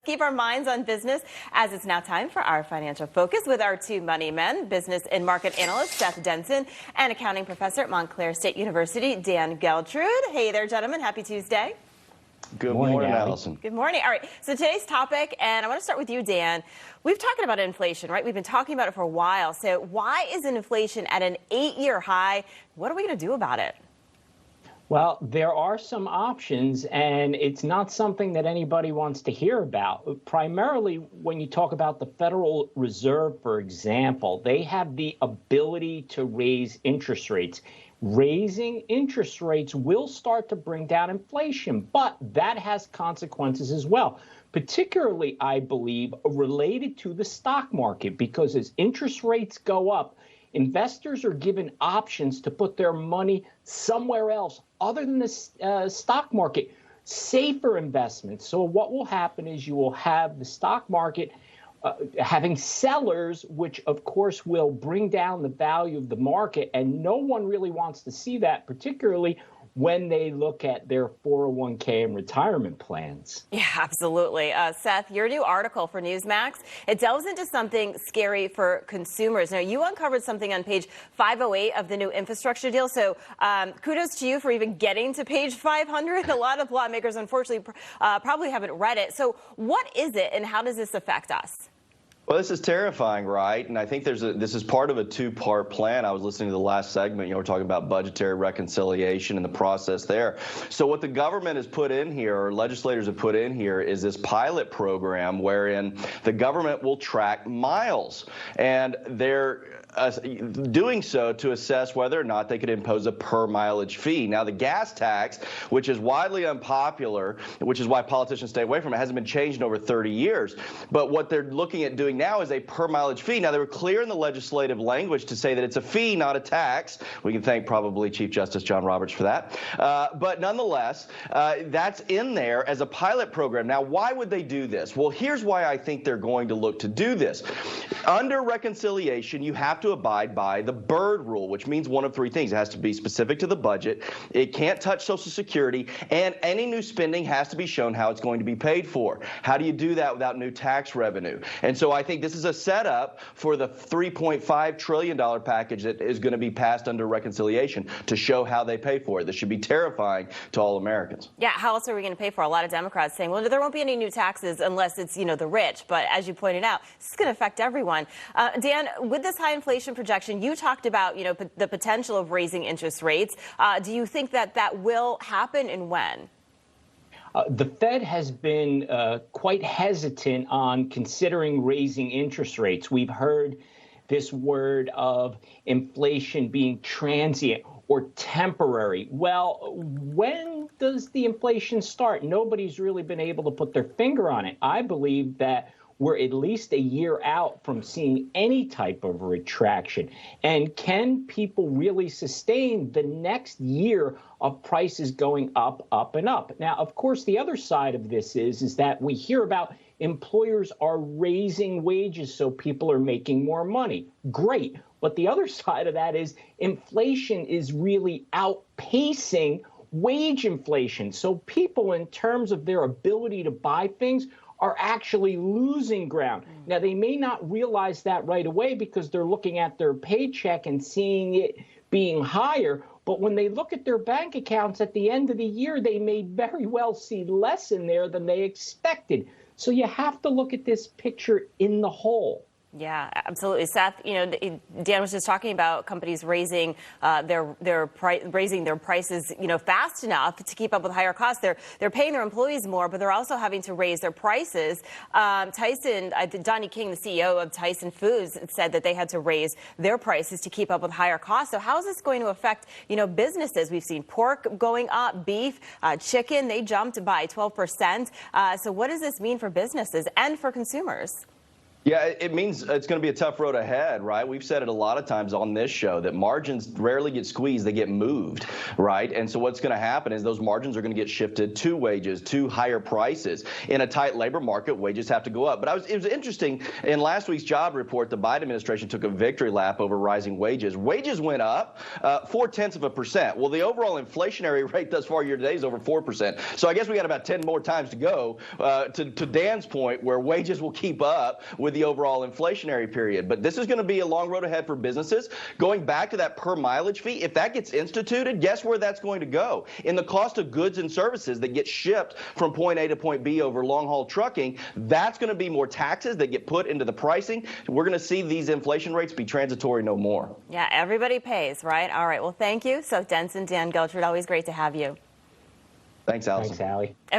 keep our minds on business, as it's now time for our financial focus with our two money men, business and market analyst Seth Denson and accounting professor at Montclair State University, Dan Geltrude. Hey there, gentlemen. Happy Tuesday. Good morning, Allison. Good morning. All right, so today's topic, and I want to start with you, Dan. We've talked about inflation, right? We've been talking about it for a while. So why is inflation at an 8-year high? What are we going to do about it? Well, there are some options, and it's not something that anybody wants to hear about. Primarily, when you talk about the Federal Reserve, for example, they have the ability to raise interest rates. Raising interest rates will start to bring down inflation, but that has consequences as well, particularly, I believe, related to the stock market, because as interest rates go up, investors are given options to put their money somewhere else other than the stock market, safer investments. So what will happen is you will have the stock market having sellers, which of course will bring down the value of the market. And no one really wants to see that, particularly when they look at their 401k and retirement plans. Yeah, absolutely. Seth, your new article for NewsMax, it delves into something scary for consumers. Now, you uncovered something on page 508 of the new infrastructure deal. So kudos to you for even getting to page 500. A lot of lawmakers, unfortunately, probably haven't read it. So what is it and how does this affect us? Well, this is terrifying, right? And I think this is part of a two-part plan. I was listening to the last segment. We're talking about budgetary reconciliation and the process there. So what the government has put in here, or legislators have put in here, is this pilot program wherein the government will track miles. And they're doing so to assess whether or not they could impose a per mileage fee. Now, the gas tax, which is widely unpopular, which is why politicians stay away from it, hasn't been changed in over 30 years. But what they're looking at doing now is a per mileage fee. Now, they were clear in the legislative language to say that it's a fee, not a tax. We can thank probably Chief Justice John Roberts for that. But nonetheless, that's in there as a pilot program. Now, why would they do this? Well, here's why I think they're going to look to do this. Under reconciliation, you have to abide by the Byrd rule, which means one of three things. It has to be specific to the budget, it can't touch Social Security, and any new spending has to be shown how it's going to be paid for. How do you do that without new tax revenue? And so I think this is a setup for the $3.5 trillion package that is going to be passed under reconciliation to show how they pay for it. This should be terrifying to all Americans. Yeah, how else are we going to pay for it? A lot of Democrats saying, well, there won't be any new taxes unless it's, the rich. But as you pointed out, this is going to affect everyone. Dan, with this high inflation projection, you talked about, the potential of raising interest rates. Do you think that will happen, and when? The Fed has been quite hesitant on considering raising interest rates. We've heard this word of inflation being transient or temporary. Well, when does the inflation start? Nobody's really been able to put their finger on it. I believe that we're at least a year out from seeing any type of retraction. And can people really sustain the next year of prices going up, up, and up? Now, of course, the other side of this is that we hear about employers are raising wages so people are making more money. Great. But the other side of that is inflation is really outpacing wage inflation. So people, in terms of their ability to buy things, are actually losing ground. Now, they may not realize that right away because they're looking at their paycheck and seeing it being higher. But when they look at their bank accounts at the end of the year, they may very well see less in there than they expected. So you have to look at this picture in the whole. Yeah, absolutely. Seth, Dan was just talking about companies raising their prices, fast enough to keep up with higher costs. They're paying their employees more, but they're also having to raise their prices. Donnie King, the CEO of Tyson Foods, said that they had to raise their prices to keep up with higher costs. So how is this going to affect, businesses? We've seen pork going up, beef, chicken, they jumped by 12%. So what does this mean for businesses and for consumers? Yeah, it means it's going to be a tough road ahead, right? We've said it a lot of times on this show that margins rarely get squeezed, they get moved, right? And so what's going to happen is those margins are going to get shifted to wages, to higher prices. In a tight labor market, wages have to go up. But it was interesting, in last week's job report, the Biden administration took a victory lap over rising wages. Wages went up 0.4%. Well, the overall inflationary rate thus far year to date is over 4%. So I guess we got about 10 more times to go to Dan's point, where wages will keep up with the overall inflationary period. But this is going to be a long road ahead for businesses. Going back to that per mileage fee, if that gets instituted, guess where that's going to go? In the cost of goods and services that get shipped from point A to point B over long-haul trucking, that's going to be more taxes that get put into the pricing. We're going to see these inflation rates be transitory no more. Yeah, everybody pays, right? All right. Well, thank you. Seth Denson, Dan Geltrude, always great to have you. Thanks, Alison. Thanks, Allie. Okay.